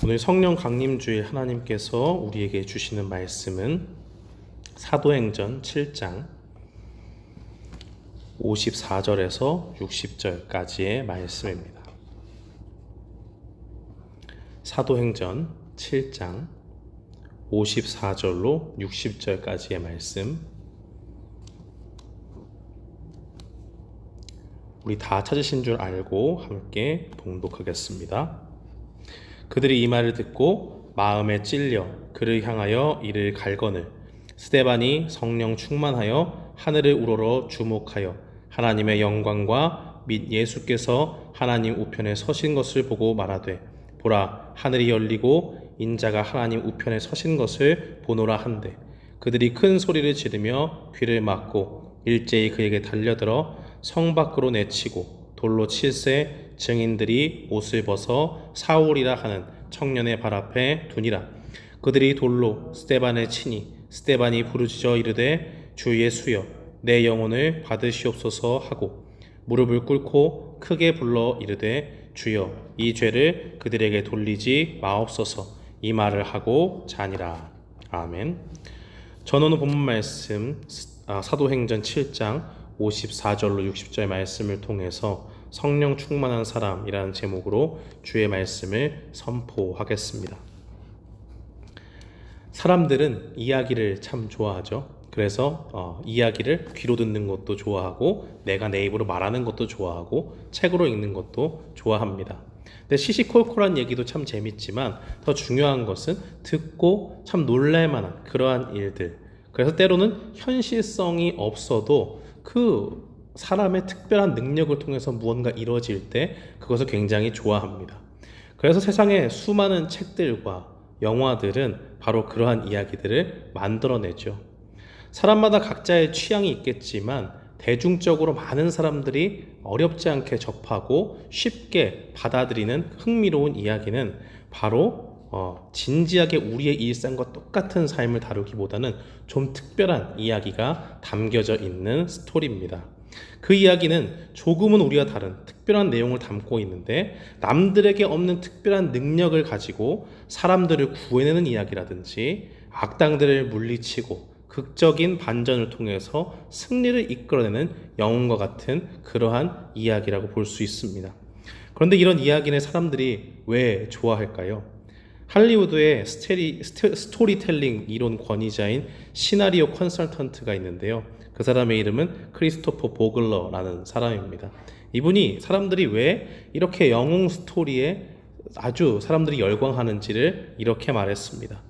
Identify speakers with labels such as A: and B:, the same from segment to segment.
A: 오늘 성령 강림주일 하나님께서 우리에게 주시는 말씀은 사도행전 7장 54절에서 60절까지의 말씀입니다. 사도행전 7장 54절로 60절까지의 말씀, 우리 다 찾으신 줄 알고 함께 봉독하겠습니다. 그들이 이 말을 듣고 마음에 찔려 그를 향하여 이를 갈거늘 스데반이 성령 충만하여 하늘을 우러러 주목하여 하나님의 영광과 및 예수께서 하나님 우편에 서신 것을 보고 말하되, 보라, 하늘이 열리고 인자가 하나님 우편에 서신 것을 보노라 한대, 그들이 큰 소리를 지르며 귀를 막고 일제히 그에게 달려들어 성 밖으로 내치고 돌로 칠세 증인들이 옷을 벗어 사울이라 하는 청년의 발 앞에 두니라. 그들이 돌로 스데반을 치니 스데반이 부르짖어 이르되, 주 예수여, 내 영혼을 받으시옵소서 하고 무릎을 꿇고 크게 불러 이르되, 주여, 이 죄를 그들에게 돌리지 마옵소서. 이 말을 하고 자니라. 아멘. 전오늘 본문 말씀 사도행전 7장 54절로 60절 말씀을 통해서 성령 충만한 사람이라는 제목으로 주의 말씀을 선포하겠습니다. 사람들은 이야기를 참 좋아하죠. 그래서 이야기를 귀로 듣는 것도 좋아하고 내가 내 입으로 말하는 것도 좋아하고 책으로 읽는 것도 좋아합니다. 근데 시시콜콜한 얘기도 참 재밌지만 더 중요한 것은 듣고 참 놀랄만한 그러한 일들, 그래서 때로는 현실성이 없어도 그 사람의 특별한 능력을 통해서 무언가 이루어질 때 그것을 굉장히 좋아합니다. 그래서 세상에 수많은 책들과 영화들은 바로 그러한 이야기들을 만들어내죠. 사람마다 각자의 취향이 있겠지만 대중적으로 많은 사람들이 어렵지 않게 접하고 쉽게 받아들이는 흥미로운 이야기는 바로 진지하게 우리의 일상과 똑같은 삶을 다루기보다는 좀 특별한 이야기가 담겨져 있는 스토리입니다. 그 이야기는 조금은 우리와 다른 특별한 내용을 담고 있는데 남들에게 없는 특별한 능력을 가지고 사람들을 구해내는 이야기라든지 악당들을 물리치고 극적인 반전을 통해서 승리를 이끌어내는 영웅과 같은 그러한 이야기라고 볼 수 있습니다. 그런데 이런 이야기는 사람들이 왜 좋아할까요? 할리우드의 스토리텔링 이론 권위자인 시나리오 컨설턴트가 있는데요. 그 사람의 이름은 크리스토퍼 보글러라는 사람입니다. 이분이 사람들이 왜 이렇게 영웅 스토리에 아주 사람들이 열광하는지를 이렇게 말했습니다.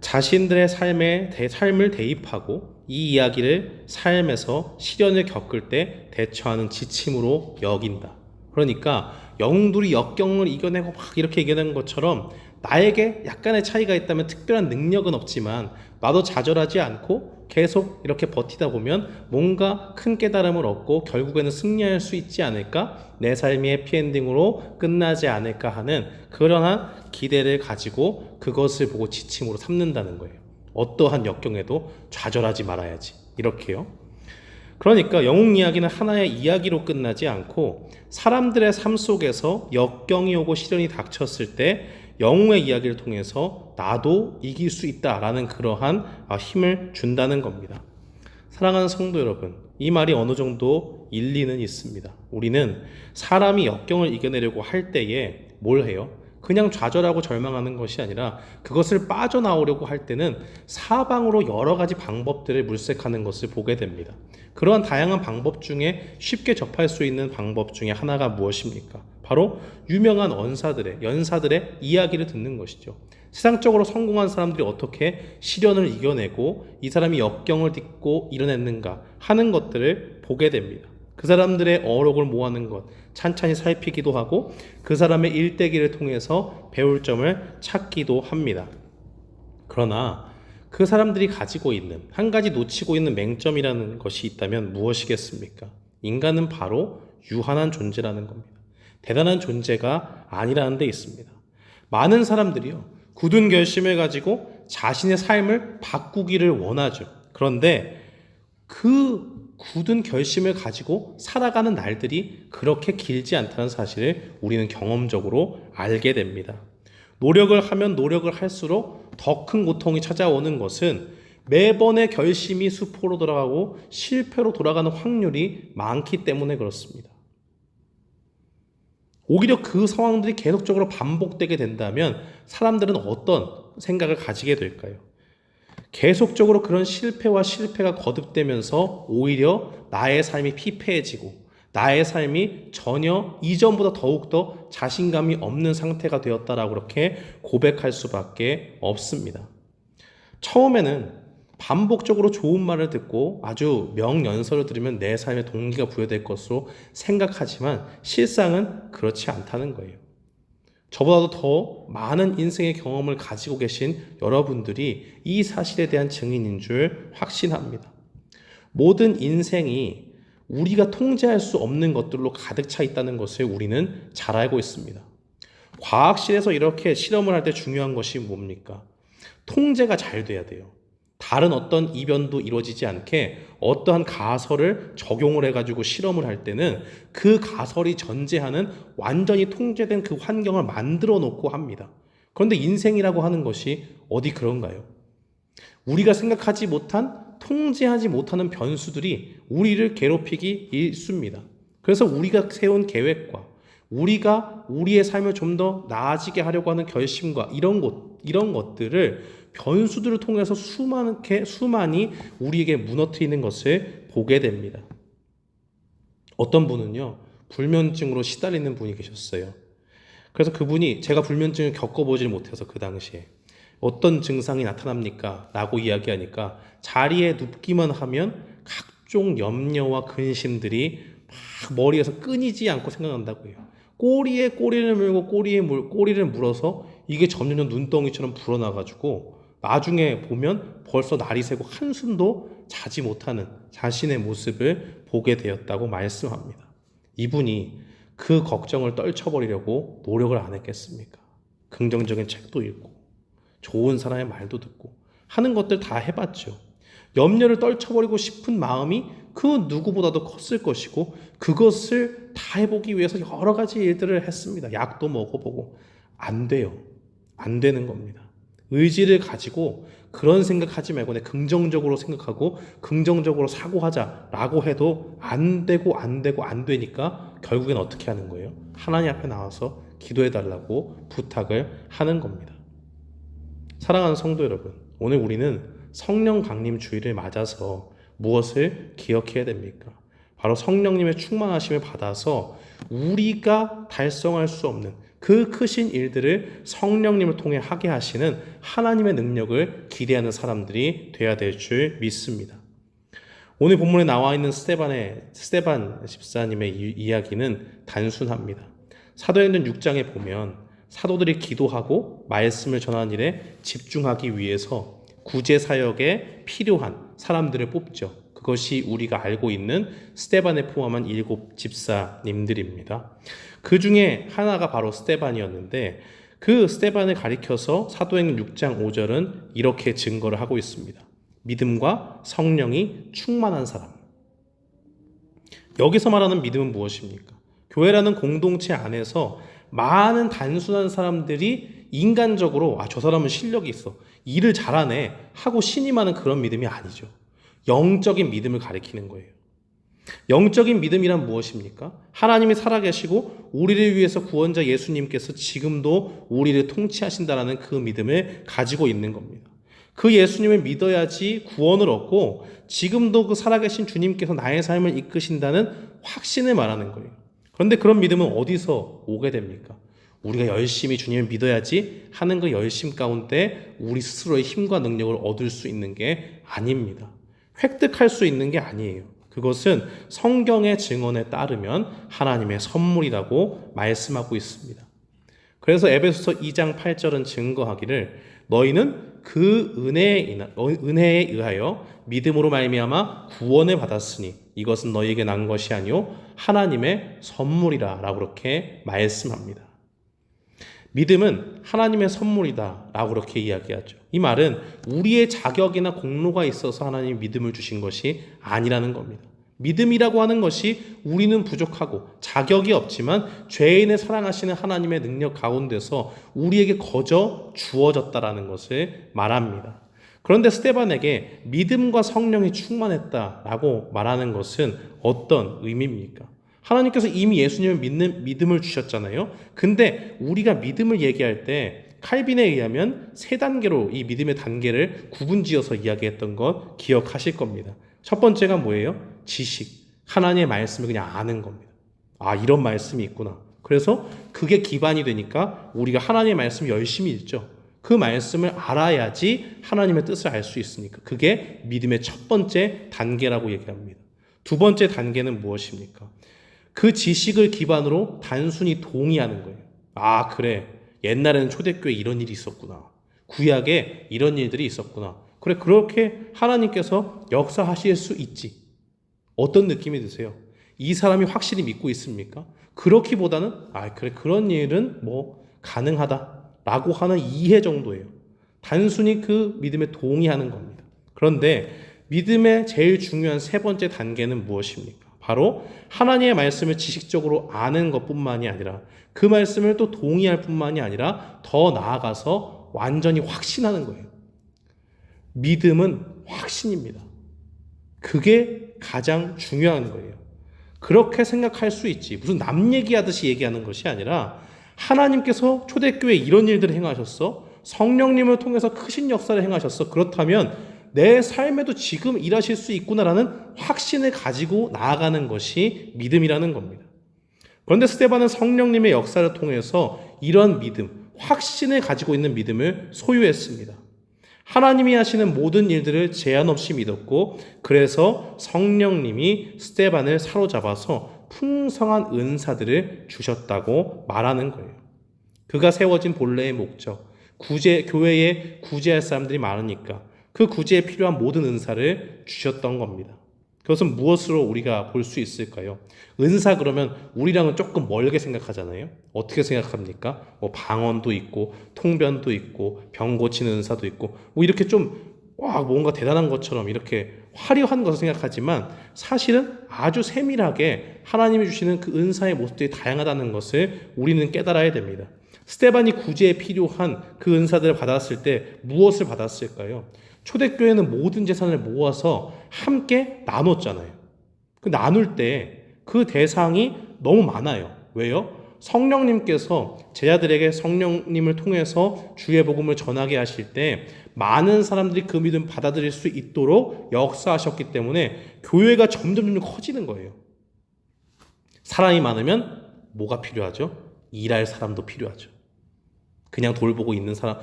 A: 자신들의 삶을 대입하고 이 이야기를 삶에서 시련을 겪을 때 대처하는 지침으로 여긴다. 그러니까 영웅들이 역경을 이겨내고 막 이렇게 이겨낸 것처럼 나에게 약간의 차이가 있다면 특별한 능력은 없지만 나도 좌절하지 않고 계속 이렇게 버티다 보면 뭔가 큰 깨달음을 얻고 결국에는 승리할 수 있지 않을까, 내 삶이 해피엔딩으로 끝나지 않을까 하는 그러한 기대를 가지고 그것을 보고 지침으로 삼는다는 거예요. 어떠한 역경에도 좌절하지 말아야지, 이렇게요. 그러니까 영웅 이야기는 하나의 이야기로 끝나지 않고 사람들의 삶 속에서 역경이 오고 시련이 닥쳤을 때 영웅의 이야기를 통해서 나도 이길 수 있다라는 그러한 힘을 준다는 겁니다. 사랑하는 성도 여러분, 이 말이 어느 정도 일리는 있습니다. 우리는 사람이 역경을 이겨내려고 할 때에 뭘 해요? 그냥 좌절하고 절망하는 것이 아니라 그것을 빠져나오려고 할 때는 사방으로 여러 가지 방법들을 물색하는 것을 보게 됩니다. 그러한 다양한 방법 중에 쉽게 접할 수 있는 방법 중에 하나가 무엇입니까? 바로 유명한 연사들의 이야기를 듣는 것이죠. 세상적으로 성공한 사람들이 어떻게 시련을 이겨내고 이 사람이 역경을 딛고 이뤄냈는가 하는 것들을 보게 됩니다. 그 사람들의 어록을 모아는 것, 찬찬히 살피기도 하고 그 사람의 일대기를 통해서 배울 점을 찾기도 합니다. 그러나 그 사람들이 가지고 있는 한 가지 놓치고 있는 맹점이라는 것이 있다면 무엇이겠습니까? 인간은 바로 유한한 존재라는 겁니다. 대단한 존재가 아니라는 데 있습니다. 많은 사람들이요, 굳은 결심을 가지고 자신의 삶을 바꾸기를 원하죠. 그런데 그 굳은 결심을 가지고 살아가는 날들이 그렇게 길지 않다는 사실을 우리는 경험적으로 알게 됩니다. 노력을 하면 노력을 할수록 더 큰 고통이 찾아오는 것은 매번의 결심이 수포로 돌아가고 실패로 돌아가는 확률이 많기 때문에 그렇습니다. 오히려 그 상황들이 계속적으로 반복되게 된다면 사람들은 어떤 생각을 가지게 될까요? 계속적으로 그런 실패가 거듭되면서 오히려 나의 삶이 피폐해지고 나의 삶이 전혀 이전보다 더욱더 자신감이 없는 상태가 되었다라고 그렇게 고백할 수밖에 없습니다. 처음에는 반복적으로 좋은 말을 듣고 아주 명연설을 들으면 내 삶에 동기가 부여될 것으로 생각하지만 실상은 그렇지 않다는 거예요. 저보다도 더 많은 인생의 경험을 가지고 계신 여러분들이 이 사실에 대한 증인인 줄 확신합니다. 모든 인생이 우리가 통제할 수 없는 것들로 가득 차 있다는 것을 우리는 잘 알고 있습니다. 과학실에서 이렇게 실험을 할 때 중요한 것이 뭡니까? 통제가 잘 돼야 돼요. 다른 어떤 이변도 이루어지지 않게 어떠한 가설을 적용을 해가지고 실험을 할 때는 그 가설이 전제하는 완전히 통제된 그 환경을 만들어 놓고 합니다. 그런데 인생이라고 하는 것이 어디 그런가요? 우리가 생각하지 못한 통제하지 못하는 변수들이 우리를 괴롭히기 일쑤입니다. 그래서 우리가 세운 계획과 우리가 우리의 삶을 좀 더 나아지게 하려고 하는 결심과 이런 것들을 변수들을 통해서 수많이 우리에게 무너뜨리는 것을 보게 됩니다. 어떤 분은요, 불면증으로 시달리는 분이 계셨어요. 그래서 그분이 제가 불면증을 겪어보질 못해서 그 당시에 어떤 증상이 나타납니까? 라고 이야기하니까 자리에 눕기만 하면 각종 염려와 근심들이 막 머리에서 끊이지 않고 생각난다고 해요. 꼬리에 꼬리를 물고 꼬리를 물어서 이게 점점 눈덩이처럼 불어나가지고 나중에 보면 벌써 날이 새고 한숨도 자지 못하는 자신의 모습을 보게 되었다고 말씀합니다. 이분이 그 걱정을 떨쳐버리려고 노력을 안 했겠습니까? 긍정적인 책도 읽고 좋은 사람의 말도 듣고 하는 것들 다 해봤죠. 염려를 떨쳐버리고 싶은 마음이 그 누구보다도 컸을 것이고 그것을 다 해보기 위해서 여러 가지 일들을 했습니다. 약도 먹어보고 안 돼요. 안 되는 겁니다. 의지를 가지고 그런 생각하지 말고 내 긍정적으로 생각하고 긍정적으로 사고하자라고 해도 안 되니까 결국엔 어떻게 하는 거예요? 하나님 앞에 나와서 기도해달라고 부탁을 하는 겁니다. 사랑하는 성도 여러분, 오늘 우리는 성령 강림 주일을 맞아서 무엇을 기억해야 됩니까? 바로 성령님의 충만하심을 받아서 우리가 달성할 수 없는 그 크신 일들을 성령님을 통해 하게 하시는 하나님의 능력을 기대하는 사람들이 되어야 될 줄 믿습니다. 오늘 본문에 나와 있는 스데반 집사님의 이야기는 단순합니다. 사도행전 6장에 보면 사도들이 기도하고 말씀을 전하는 일에 집중하기 위해서 구제 사역에 필요한 사람들을 뽑죠. 그것이 우리가 알고 있는 스데반에 포함한 7 집사님들입니다. 그 중에 하나가 바로 스데반이었는데 그 스데반을 가리켜서 사도행전 6장 5절은 이렇게 증거를 하고 있습니다. 믿음과 성령이 충만한 사람. 여기서 말하는 믿음은 무엇입니까? 교회라는 공동체 안에서 많은 단순한 사람들이 인간적으로 저 사람은 실력이 있어, 일을 잘하네 하고 신임하는 그런 믿음이 아니죠. 영적인 믿음을 가리키는 거예요. 영적인 믿음이란 무엇입니까? 하나님이 살아계시고 우리를 위해서 구원자 예수님께서 지금도 우리를 통치하신다라는 그 믿음을 가지고 있는 겁니다. 그 예수님을 믿어야지 구원을 얻고 지금도 그 살아계신 주님께서 나의 삶을 이끄신다는 확신을 말하는 거예요. 그런데 그런 믿음은 어디서 오게 됩니까? 우리가 열심히 주님을 믿어야지 하는 그 열심 가운데 우리 스스로의 힘과 능력을 얻을 수 있는 게 아닙니다. 획득할 수 있는 게 아니에요. 그것은 성경의 증언에 따르면 하나님의 선물이라고 말씀하고 있습니다. 그래서 에베소서 2장 8절은 증거하기를 너희는 그 은혜에 의하여 믿음으로 말미암아 구원을 받았으니 이것은 너희에게 난 것이 아니요 하나님의 선물이라 라고 그렇게 말씀합니다. 믿음은 하나님의 선물이다 라고 그렇게 이야기하죠. 이 말은 우리의 자격이나 공로가 있어서 하나님이 믿음을 주신 것이 아니라는 겁니다. 믿음이라고 하는 것이 우리는 부족하고 자격이 없지만 죄인을 사랑하시는 하나님의 능력 가운데서 우리에게 거저 주어졌다라는 것을 말합니다. 그런데 스데반에게 믿음과 성령이 충만했다라고 말하는 것은 어떤 의미입니까? 하나님께서 이미 예수님을 믿는 믿음을 주셨잖아요. 근데 우리가 믿음을 얘기할 때 칼빈에 의하면 세 단계로 이 믿음의 단계를 구분지어서 이야기했던 것 기억하실 겁니다. 첫 번째가 뭐예요? 지식. 하나님의 말씀을 그냥 아는 겁니다. 아, 이런 말씀이 있구나. 그래서 그게 기반이 되니까 우리가 하나님의 말씀을 열심히 읽죠. 그 말씀을 알아야지 하나님의 뜻을 알 수 있으니까. 그게 믿음의 첫 번째 단계라고 얘기합니다. 두 번째 단계는 무엇입니까? 그 지식을 기반으로 단순히 동의하는 거예요. 아, 그래. 옛날에는 초대교회에 이런 일이 있었구나. 구약에 이런 일들이 있었구나. 그래, 그렇게 하나님께서 역사하실 수 있지. 어떤 느낌이 드세요? 이 사람이 확실히 믿고 있습니까? 그렇기보다는 아, 그래, 그런 일은 뭐 가능하다라고 하는 이해 정도예요. 단순히 그 믿음에 동의하는 겁니다. 그런데 믿음의 제일 중요한 세 번째 단계는 무엇입니까? 바로 하나님의 말씀을 지식적으로 아는 것뿐만이 아니라 그 말씀을 또 동의할 뿐만이 아니라 더 나아가서 완전히 확신하는 거예요. 믿음은 확신입니다. 그게 가장 중요한 거예요. 그렇게 생각할 수 있지. 무슨 남 얘기하듯이 얘기하는 것이 아니라 하나님께서 초대교회에 이런 일들을 행하셨어. 성령님을 통해서 크신 역사를 행하셨어. 그렇다면 내 삶에도 지금 일하실 수 있구나라는 확신을 가지고 나아가는 것이 믿음이라는 겁니다. 그런데 스데반은 성령님의 역사를 통해서 이런 믿음, 확신을 가지고 있는 믿음을 소유했습니다. 하나님이 하시는 모든 일들을 제한 없이 믿었고 그래서 성령님이 스데반을 사로잡아서 풍성한 은사들을 주셨다고 말하는 거예요. 그가 세워진 본래의 목적, 교회에 구제할 사람들이 많으니까 그 구제에 필요한 모든 은사를 주셨던 겁니다. 그것은 무엇으로 우리가 볼 수 있을까요? 은사 그러면 우리랑은 조금 멀게 생각하잖아요. 어떻게 생각합니까? 뭐 방언도 있고 통변도 있고 병 고치는 은사도 있고 뭐 이렇게 좀 뭔가 대단한 것처럼 이렇게 화려한 것을 생각하지만 사실은 아주 세밀하게 하나님이 주시는 그 은사의 모습들이 다양하다는 것을 우리는 깨달아야 됩니다. 스데반이 구제에 필요한 그 은사들을 받았을 때 무엇을 받았을까요? 초대교회는 모든 재산을 모아서 함께 나눴잖아요. 그 나눌 때 그 대상이 너무 많아요. 왜요? 성령님께서 제자들에게 성령님을 통해서 주의 복음을 전하게 하실 때 많은 사람들이 그 믿음 받아들일 수 있도록 역사하셨기 때문에 교회가 점점 커지는 거예요. 사람이 많으면 뭐가 필요하죠? 일할 사람도 필요하죠. 그냥 돌보고 있는 사람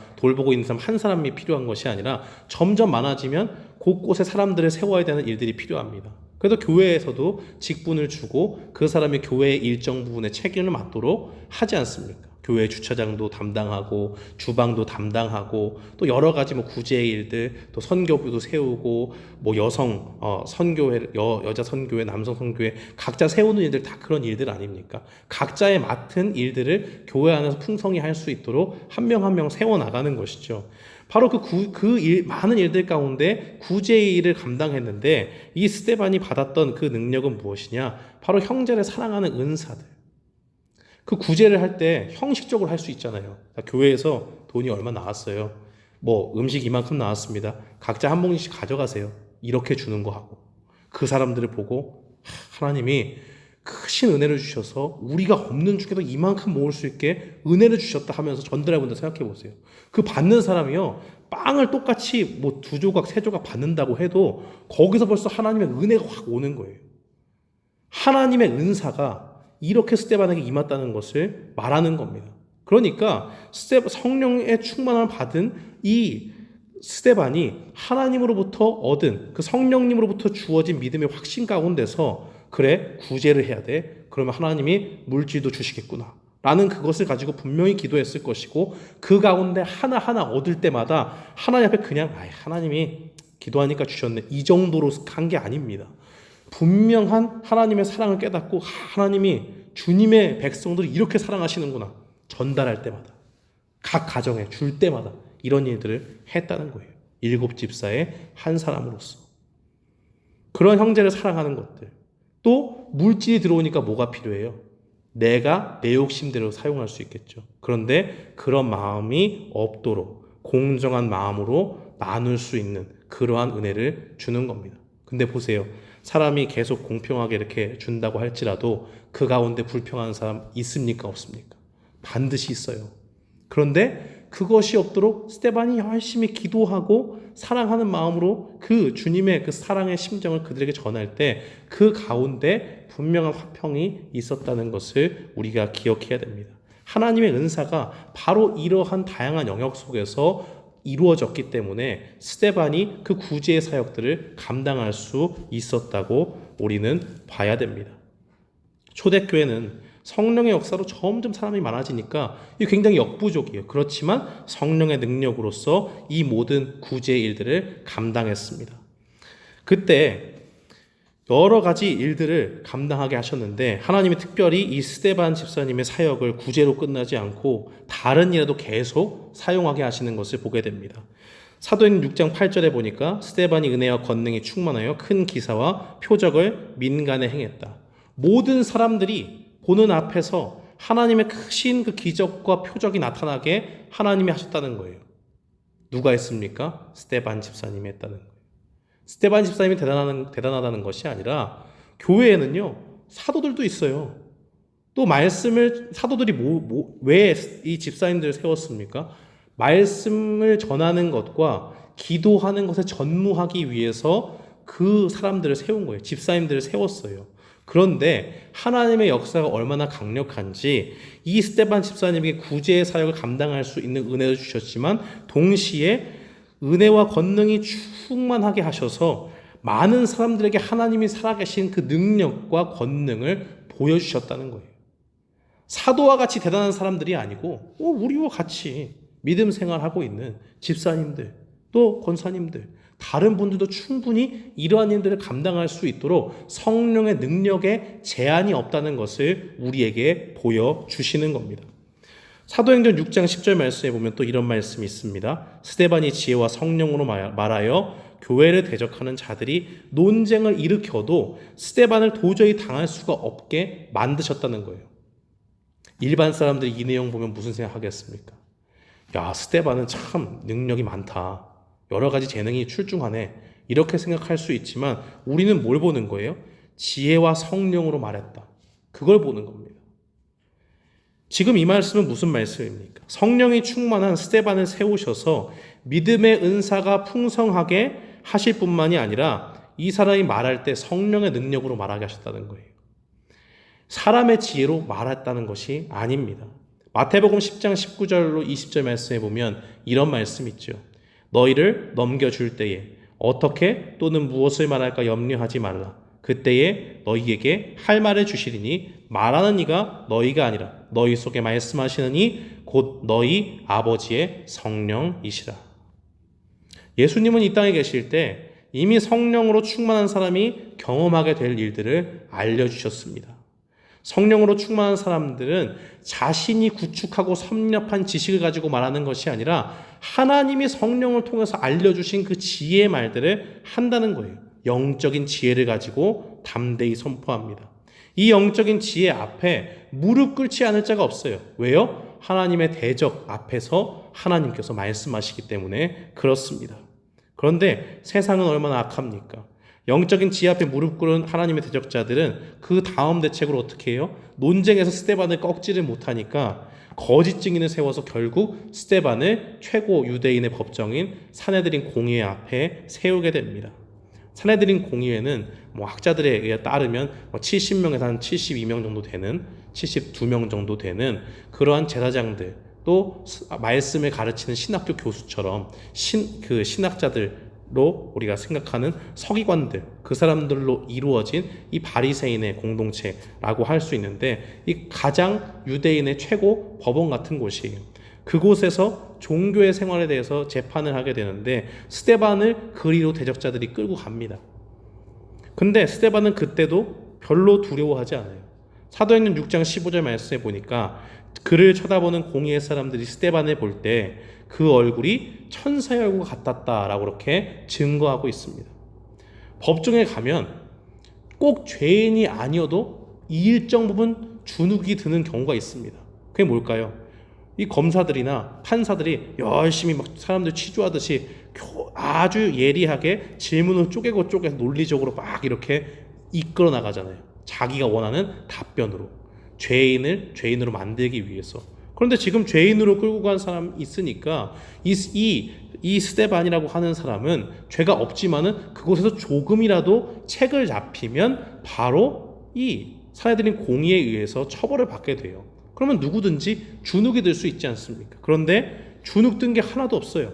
A: 한 사람이 필요한 것이 아니라 점점 많아지면 곳곳에 사람들을 세워야 되는 일들이 필요합니다. 그래서 교회에서도 직분을 주고 그 사람이 교회의 일정 부분의 책임을 맡도록 하지 않습니까? 교회 주차장도 담당하고 주방도 담당하고 또 여러 가지 뭐 구제의 일들, 또 선교부도 세우고 뭐 여성 선교회, 여자 선교회, 남성 선교회 각자 세우는 일들 다 그런 일들 아닙니까? 각자의 맡은 일들을 교회 안에서 풍성히 할 수 있도록 한 명 한 명 세워 나가는 것이죠. 바로 많은 일들 가운데 구제의 일을 감당했는데 이 스데반이 받았던 그 능력은 무엇이냐? 바로 형제를 사랑하는 은사들. 그 구제를 할 때 형식적으로 할 수 있잖아요. 교회에서 돈이 얼마 나왔어요. 뭐 음식 이만큼 나왔습니다. 각자 한 봉지씩 가져가세요. 이렇게 주는 거 하고 그 사람들을 보고 하나님이 크신 은혜를 주셔서 우리가 없는 중에도 이만큼 모을 수 있게 은혜를 주셨다 하면서 전달해 본다 생각해 보세요. 그 받는 사람이요, 빵을 똑같이 뭐 2조각 3조각 받는다고 해도 거기서 벌써 하나님의 은혜가 확 오는 거예요. 하나님의 은사가 이렇게 스데반에게 임했다는 것을 말하는 겁니다. 그러니까 성령의 충만함을 받은 이 스데반이 하나님으로부터 얻은 그 성령님으로부터 주어진 믿음의 확신 가운데서 그래, 구제를 해야 돼. 그러면 하나님이 물질도 주시겠구나 라는 그것을 가지고 분명히 기도했을 것이고 그 가운데 하나하나 얻을 때마다 하나님 앞에 그냥 하나님이 기도하니까 주셨네 이 정도로 간 게 아닙니다. 분명한 하나님의 사랑을 깨닫고 하나님이 주님의 백성들을 이렇게 사랑하시는구나 전달할 때마다 각 가정에 줄 때마다 이런 일들을 했다는 거예요. 7 집사의 한 사람으로서 그런 형제를 사랑하는 것들, 또 물질이 들어오니까 뭐가 필요해요? 내가 내 욕심대로 사용할 수 있겠죠. 그런데 그런 마음이 없도록 공정한 마음으로 나눌 수 있는 그러한 은혜를 주는 겁니다. 근데 보세요. 사람이 계속 공평하게 이렇게 준다고 할지라도 그 가운데 불평하는 사람 있습니까? 없습니까? 반드시 있어요. 그런데 그것이 없도록 스데반이 열심히 기도하고 사랑하는 마음으로 그 주님의 그 사랑의 심정을 그들에게 전할 때 그 가운데 분명한 화평이 있었다는 것을 우리가 기억해야 됩니다. 하나님의 은사가 바로 이러한 다양한 영역 속에서 이루어졌기 때문에 스데반이 그 구제의 사역들을 감당할 수 있었다고 우리는 봐야 됩니다. 초대교회는 성령의 역사로 점점 사람이 많아지니까 이게 굉장히 역부족이에요. 그렇지만 성령의 능력으로서 이 모든 구제의 일들을 감당했습니다. 그때 여러 가지 일들을 감당하게 하셨는데 하나님이 특별히 이 스데반 집사님의 사역을 구제로 끝나지 않고 다른 일에도 계속 사용하게 하시는 것을 보게 됩니다. 사도행전 6장 8절에 보니까 스데반이 은혜와 권능이 충만하여 큰 기사와 표적을 민간에 행했다. 모든 사람들이 보는 앞에서 하나님의 크신 그 기적과 표적이 나타나게 하나님이 하셨다는 거예요. 누가 했습니까? 스데반 집사님이 했다는 거예요. 스데반 집사님이 대단하다는 것이 아니라 교회에는요 사도들도 있어요. 또 말씀을 사도들이 왜 이 집사님들을 세웠습니까? 말씀을 전하는 것과 기도하는 것에 전무하기 위해서 그 사람들을 세운 거예요. 집사님들을 세웠어요. 그런데 하나님의 역사가 얼마나 강력한지 이 스데반 집사님에게 구제의 사역을 감당할 수 있는 은혜를 주셨지만 동시에 은혜와 권능이 충만하게 하셔서 많은 사람들에게 하나님이 살아계신 그 능력과 권능을 보여주셨다는 거예요. 사도와 같이 대단한 사람들이 아니고 우리와 같이 믿음 생활하고 있는 집사님들 또 권사님들 다른 분들도 충분히 이러한 일들을 감당할 수 있도록 성령의 능력에 제한이 없다는 것을 우리에게 보여주시는 겁니다. 사도행전 6장 10절 말씀에 보면 또 이런 말씀이 있습니다. 스데반이 지혜와 성령으로 말하여 교회를 대적하는 자들이 논쟁을 일으켜도 스데반을 도저히 당할 수가 없게 만드셨다는 거예요. 일반 사람들이 이 내용 보면 무슨 생각하겠습니까? 야, 스데반은 참 능력이 많다. 여러 가지 재능이 출중하네. 이렇게 생각할 수 있지만 우리는 뭘 보는 거예요? 지혜와 성령으로 말했다. 그걸 보는 겁니다. 지금 이 말씀은 무슨 말씀입니까? 성령이 충만한 스데반을 세우셔서 믿음의 은사가 풍성하게 하실 뿐만이 아니라 이 사람이 말할 때 성령의 능력으로 말하게 하셨다는 거예요. 사람의 지혜로 말했다는 것이 아닙니다. 마태복음 10장 19절로 20절 말씀에 보면 이런 말씀 있죠. 너희를 넘겨줄 때에 어떻게 또는 무엇을 말할까 염려하지 말라. 그때에 너희에게 할 말을 주시리니 말하는 이가 너희가 아니라 너희 속에 말씀하시는 이 곧 너희 아버지의 성령이시라. 예수님은 이 땅에 계실 때 이미 성령으로 충만한 사람이 경험하게 될 일들을 알려주셨습니다. 성령으로 충만한 사람들은 자신이 구축하고 섭렵한 지식을 가지고 말하는 것이 아니라 하나님이 성령을 통해서 알려주신 그 지혜의 말들을 한다는 거예요. 영적인 지혜를 가지고 담대히 선포합니다. 이 영적인 지혜 앞에 무릎 꿇지 않을 자가 없어요. 왜요? 하나님의 대적 앞에서 하나님께서 말씀하시기 때문에 그렇습니다. 그런데 세상은 얼마나 악합니까? 영적인 지혜 앞에 무릎 꿇은 하나님의 대적자들은 그 다음 대책으로 어떻게 해요? 논쟁에서 스데반을 꺾지를 못하니까 거짓 증인을 세워서 결국 스데반을 최고 유대인의 법정인 산헤드린 공의회 앞에 세우게 됩니다. 산헤드린 공의회는 학자들에 의해 따르면 70명에서 한 72명 정도 되는 72명 정도 되는 그러한 제사장들 또 말씀을 가르치는 신학교 교수처럼 신학자들로 우리가 생각하는 서기관들 그 사람들로 이루어진 이 바리새인의 공동체라고 할 수 있는데 이 가장 유대인의 최고 법원 같은 곳이에요. 그곳에서 종교의 생활에 대해서 재판을 하게 되는데 스데반을 그리로 대적자들이 끌고 갑니다. 근데 스데반은 그때도 별로 두려워하지 않아요. 사도행전 6장 15절 말씀에 보니까 그를 쳐다보는 공의의 사람들이 스데반을 볼 때 그 얼굴이 천사의 얼굴 같았다라고 그렇게 증거하고 있습니다. 법정에 가면 꼭 죄인이 아니어도 이 일정 부분 주눅이 드는 경우가 있습니다. 그게 뭘까요? 이 검사들이나 판사들이 열심히 막 사람들 취조하듯이 아주 예리하게 질문을 쪼개고 논리적으로 막 이렇게 이끌어 나가잖아요. 자기가 원하는 답변으로 죄인을 죄인으로 만들기 위해서. 그런데 지금 죄인으로 끌고 간 사람이 있으니까 이 스데반이라고 하는 사람은 죄가 없지만은 그곳에서 조금이라도 책을 잡히면 바로 이 사내들인 공의에 의해서 처벌을 받게 돼요. 그러면 누구든지 주눅이 들 수 있지 않습니까? 그런데 주눅 든 게 하나도 없어요.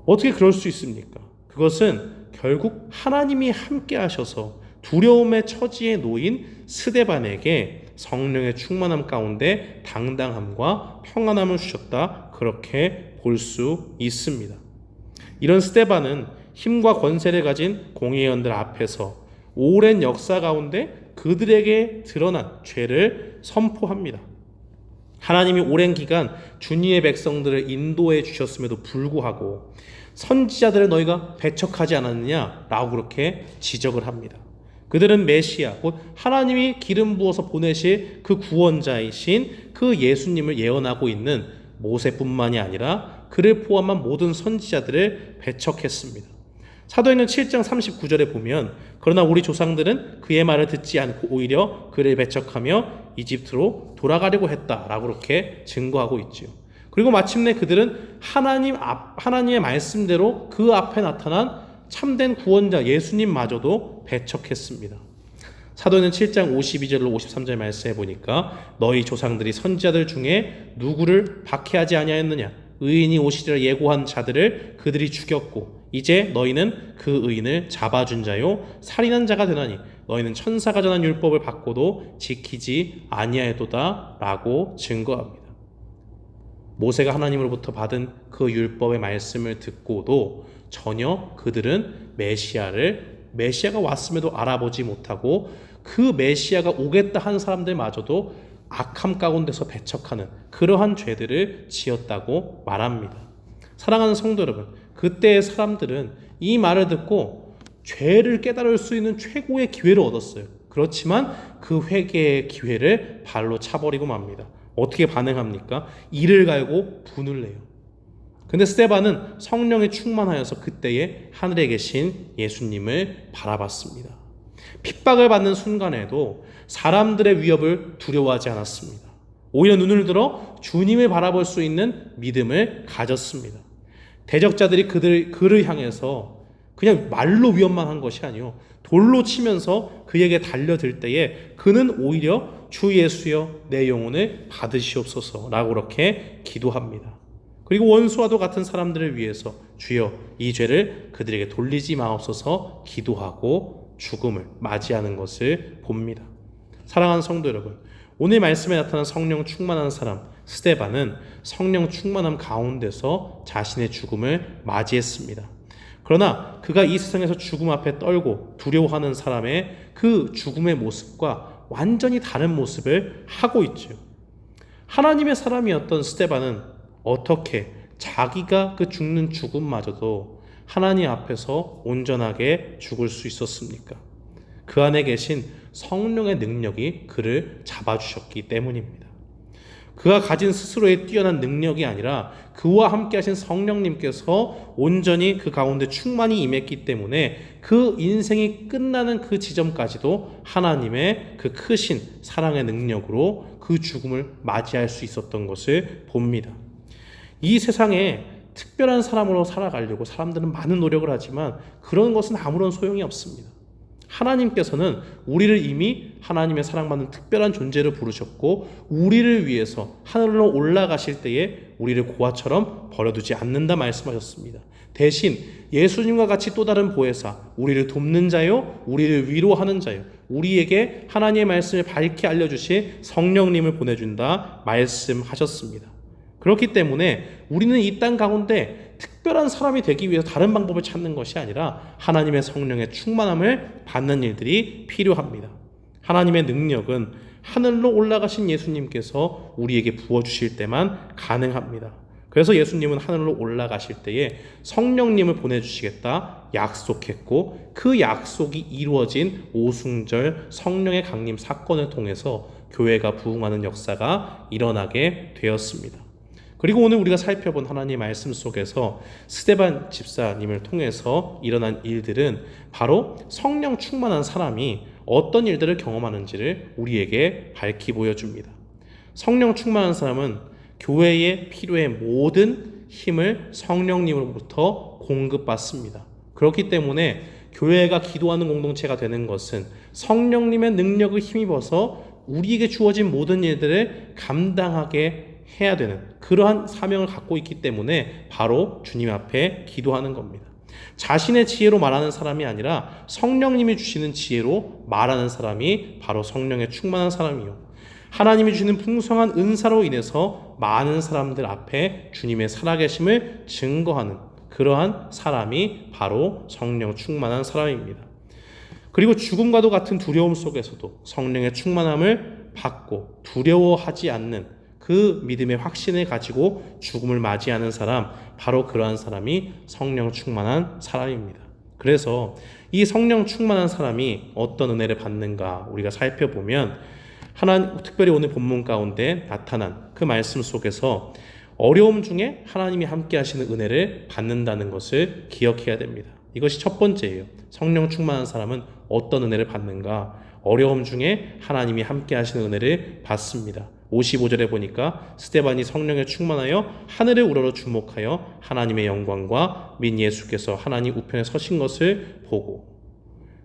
A: 어떻게 그럴 수 있습니까? 그것은 결국 하나님이 함께 하셔서 두려움의 처지에 놓인 스데반에게 성령의 충만함 가운데 당당함과 평안함을 주셨다. 그렇게 볼 수 있습니다. 이런 스데반은 힘과 권세를 가진 공의원들 앞에서 오랜 역사 가운데 그들에게 드러난 죄를 선포합니다. 하나님이 오랜 기간 주님의 백성들을 인도해 주셨음에도 불구하고 선지자들을 너희가 배척하지 않았느냐라고 그렇게 지적을 합니다. 그들은 메시아, 곧 하나님이 기름 부어서 보내실 그 구원자이신 그 예수님을 예언하고 있는 모세뿐만이 아니라 그를 포함한 모든 선지자들을 배척했습니다. 사도행전 7장 39절에 보면 그러나 우리 조상들은 그의 말을 듣지 않고 오히려 그를 배척하며 이집트로 돌아가려고 했다라고 그렇게 증거하고 있지요. 그리고 마침내 그들은 하나님의 말씀대로 그 앞에 나타난 참된 구원자 예수님마저도 배척했습니다. 사도행전 7장 52절로 53절 말씀해 보니까 너희 조상들이 선지자들 중에 누구를 박해하지 아니하였느냐? 의인이 오시리라 예고한 자들을 그들이 죽였고 이제 너희는 그 의인을 잡아준 자요 살인한 자가 되나니 너희는 천사가 전한 율법을 받고도 지키지 아니하였도다 라고 증거합니다. 모세가 하나님으로부터 받은 그 율법의 말씀을 듣고도 전혀 그들은 메시아가 왔음에도 알아보지 못하고 그 메시아가 오겠다 한 사람들마저도 악함 가운데서 배척하는 그러한 죄들을 지었다고 말합니다. 사랑하는 성도 여러분, 그때의 사람들은 이 말을 듣고 죄를 깨달을 수 있는 최고의 기회를 얻었어요. 그렇지만 그 회개의 기회를 발로 차버리고 맙니다. 어떻게 반응합니까? 이를 갈고 분을 내요. 근데 스데반은 성령에 충만하여서 그때에 하늘에 계신 예수님을 바라봤습니다. 핍박을 받는 순간에도 사람들의 위협을 두려워하지 않았습니다. 오히려 눈을 들어 주님을 바라볼 수 있는 믿음을 가졌습니다. 대적자들이 그를 향해서 그냥 말로 위협만 한 것이 아니요 돌로 치면서 그에게 달려들 때에 그는 오히려 주 예수여 내 영혼을 받으시옵소서라고 그렇게 기도합니다. 그리고 원수와도 같은 사람들을 위해서 주여 이 죄를 그들에게 돌리지 마옵소서 기도하고 죽음을 맞이하는 것을 봅니다. 사랑하는 성도 여러분, 오늘 말씀에 나타난 성령 충만한 사람 스데반은 성령 충만함 가운데서 자신의 죽음을 맞이했습니다. 그러나 그가 이 세상에서 죽음 앞에 떨고 두려워하는 사람의 그 죽음의 모습과 완전히 다른 모습을 하고 있죠. 하나님의 사람이었던 스데반은 어떻게 자기가 그 죽는 죽음마저도 하나님 앞에서 온전하게 죽을 수 있었습니까? 그 안에 계신 성령의 능력이 그를 잡아주셨기 때문입니다. 그가 가진 스스로의 뛰어난 능력이 아니라 그와 함께 하신 성령님께서 온전히 그 가운데 충만히 임했기 때문에 그 인생이 끝나는 그 지점까지도 하나님의 그 크신 사랑의 능력으로 그 죽음을 맞이할 수 있었던 것을 봅니다. 이 세상에 특별한 사람으로 살아가려고 사람들은 많은 노력을 하지만 그런 것은 아무런 소용이 없습니다. 하나님께서는 우리를 이미 하나님의 사랑받는 특별한 존재로 부르셨고 우리를 위해서 하늘로 올라가실 때에 우리를 고아처럼 버려두지 않는다 말씀하셨습니다. 대신 예수님과 같이 또 다른 보혜사, 우리를 돕는 자요, 우리를 위로하는 자요, 우리에게 하나님의 말씀을 밝히 알려주실 성령님을 보내준다 말씀하셨습니다. 그렇기 때문에 우리는 이 땅 가운데 특별한 사람이 되기 위해서 다른 방법을 찾는 것이 아니라 하나님의 성령의 충만함을 받는 일들이 필요합니다. 하나님의 능력은 하늘로 올라가신 예수님께서 우리에게 부어주실 때만 가능합니다. 그래서 예수님은 하늘로 올라가실 때에 성령님을 보내주시겠다 약속했고, 그 약속이 이루어진 오순절 성령의 강림 사건을 통해서 교회가 부흥하는 역사가 일어나게 되었습니다. 그리고 오늘 우리가 살펴본 하나님의 말씀 속에서 스데반 집사님을 통해서 일어난 일들은 바로 성령 충만한 사람이 어떤 일들을 경험하는지를 우리에게 밝히 보여줍니다. 성령 충만한 사람은 교회에 필요의 모든 힘을 성령님으로부터 공급받습니다. 그렇기 때문에 교회가 기도하는 공동체가 되는 것은 성령님의 능력을 힘입어서 우리에게 주어진 모든 일들을 감당하게 해야 되는 그러한 사명을 갖고 있기 때문에 바로 주님 앞에 기도하는 겁니다. 자신의 지혜로 말하는 사람이 아니라 성령님이 주시는 지혜로 말하는 사람이 바로 성령에 충만한 사람이요, 하나님이 주시는 풍성한 은사로 인해서 많은 사람들 앞에 주님의 살아계심을 증거하는 그러한 사람이 바로 성령 충만한 사람입니다. 그리고 죽음과도 같은 두려움 속에서도 성령의 충만함을 받고 두려워하지 않는 그 믿음의 확신을 가지고 죽음을 맞이하는 사람, 바로 그러한 사람이 성령 충만한 사람입니다. 그래서 이 성령 충만한 사람이 어떤 은혜를 받는가 우리가 살펴보면, 특별히 오늘 본문 가운데 나타난 그 말씀 속에서 어려움 중에 하나님이 함께 하시는 은혜를 받는다는 것을 기억해야 됩니다. 이것이 첫 번째예요. 성령 충만한 사람은 어떤 은혜를 받는가? 어려움 중에 하나님이 함께 하시는 은혜를 받습니다. 55절에 보니까 스데반이 성령에 충만하여 하늘의 우러러 주목하여 하나님의 영광과 민 예수께서 하나님 우편에 서신 것을 보고,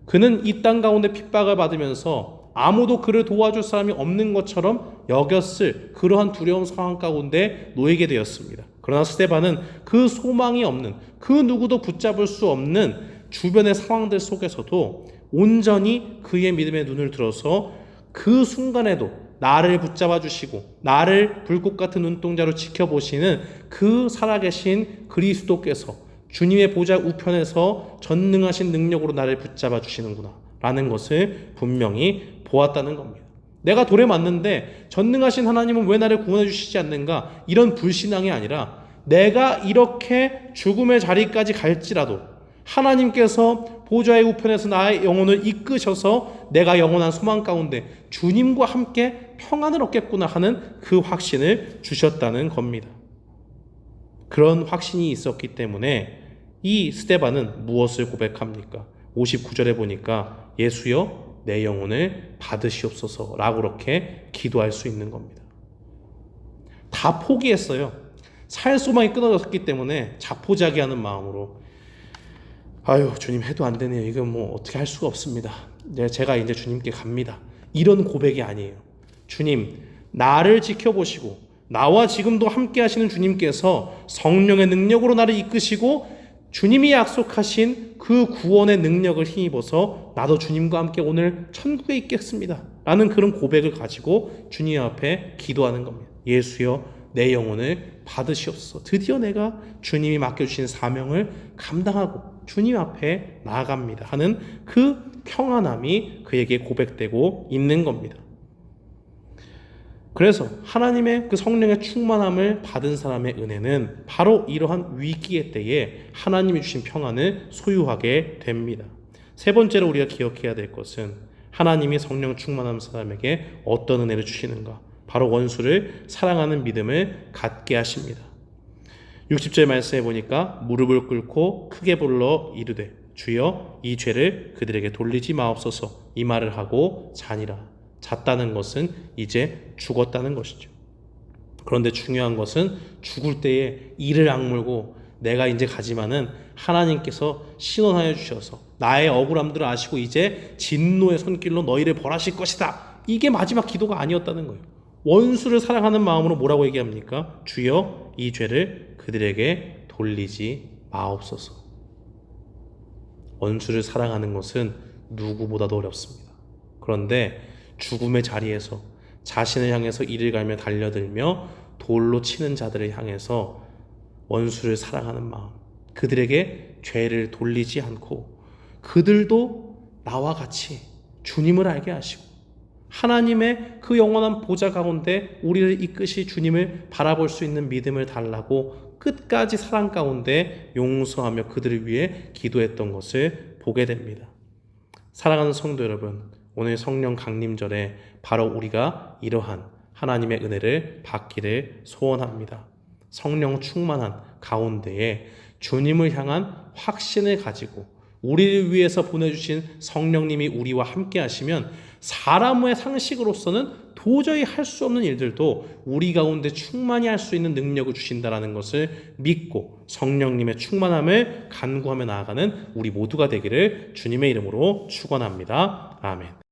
A: 그는 이 땅 가운데 핍박을 받으면서 아무도 그를 도와줄 사람이 없는 것처럼 여겼을 그러한 두려운 상황 가운데 놓이게 되었습니다. 그러나 스데반은 그 소망이 없는, 그 누구도 붙잡을 수 없는 주변의 상황들 속에서도 온전히 그의 믿음의 눈을 들어서 그 순간에도 나를 붙잡아 주시고 나를 불꽃 같은 눈동자로 지켜보시는 그 살아계신 그리스도께서 주님의 보좌 우편에서 전능하신 능력으로 나를 붙잡아 주시는구나 라는 것을 분명히 보았다는 겁니다. 내가 돌에 맞는데 전능하신 하나님은 왜 나를 구원해 주시지 않는가, 이런 불신앙이 아니라 내가 이렇게 죽음의 자리까지 갈지라도 하나님께서 보좌의 우편에서 나의 영혼을 이끄셔서 내가 영원한 소망 가운데 주님과 함께 평안을 얻겠구나 하는 그 확신을 주셨다는 겁니다. 그런 확신이 있었기 때문에 이 스데반은 무엇을 고백합니까? 59절에 보니까 예수여 내 영혼을 받으시옵소서 라고 그렇게 기도할 수 있는 겁니다. 다 포기했어요. 살 소망이 끊어졌기 때문에 자포자기하는 마음으로 아유 주님 해도 안 되네요. 이건 뭐 어떻게 할 수가 없습니다. 제가 이제 주님께 갑니다. 이런 고백이 아니에요. 주님 나를 지켜보시고 나와 지금도 함께 하시는 주님께서 성령의 능력으로 나를 이끄시고 주님이 약속하신 그 구원의 능력을 힘입어서 나도 주님과 함께 오늘 천국에 있겠습니다 라는 그런 고백을 가지고 주님 앞에 기도하는 겁니다. 예수여 내 영혼을 받으시옵소서. 드디어 내가 주님이 맡겨주신 사명을 감당하고 주님 앞에 나아갑니다 하는 그 평안함이 그에게 고백되고 있는 겁니다. 그래서 하나님의 그 성령의 충만함을 받은 사람의 은혜는 바로 이러한 위기의 때에 하나님이 주신 평안을 소유하게 됩니다. 세 번째로 우리가 기억해야 될 것은 하나님이 성령 충만한 사람에게 어떤 은혜를 주시는가, 바로 원수를 사랑하는 믿음을 갖게 하십니다. 60절 말씀해 보니까 무릎을 꿇고 크게 불러 이르되 주여 이 죄를 그들에게 돌리지 마옵소서 이 말을 하고 자니라. 잤다는 것은 이제 죽었다는 것이죠. 그런데 중요한 것은 죽을 때에 이를 악물고 내가 이제 가지만은 하나님께서 신원하여 주셔서 나의 억울함들을 아시고 이제 진노의 손길로 너희를 벌하실 것이다. 이게 마지막 기도가 아니었다는 거예요. 원수를 사랑하는 마음으로 뭐라고 얘기합니까? 주여 이 죄를 그들에게 돌리지 마옵소서. 원수를 사랑하는 것은 누구보다도 어렵습니다. 그런데 죽음의 자리에서 자신을 향해서 이를 갈며 달려들며 돌로 치는 자들을 향해서 원수를 사랑하는 마음, 그들에게 죄를 돌리지 않고 그들도 나와 같이 주님을 알게 하시고 하나님의 그 영원한 보좌 가운데 우리를 이끄시 주님을 바라볼 수 있는 믿음을 달라고 끝까지 사랑 가운데 용서하며 그들을 위해 기도했던 것을 보게 됩니다. 사랑하는 성도 여러분, 오늘 성령 강림절에 바로 우리가 이러한 하나님의 은혜를 받기를 소원합니다. 성령 충만한 가운데에 주님을 향한 확신을 가지고 우리를 위해서 보내주신 성령님이 우리와 함께 하시면 사람의 상식으로서는 도저히 할 수 없는 일들도 우리 가운데 충만히 할 수 있는 능력을 주신다는 것을 믿고 성령님의 충만함을 간구하며 나아가는 우리 모두가 되기를 주님의 이름으로 축원합니다. 아멘.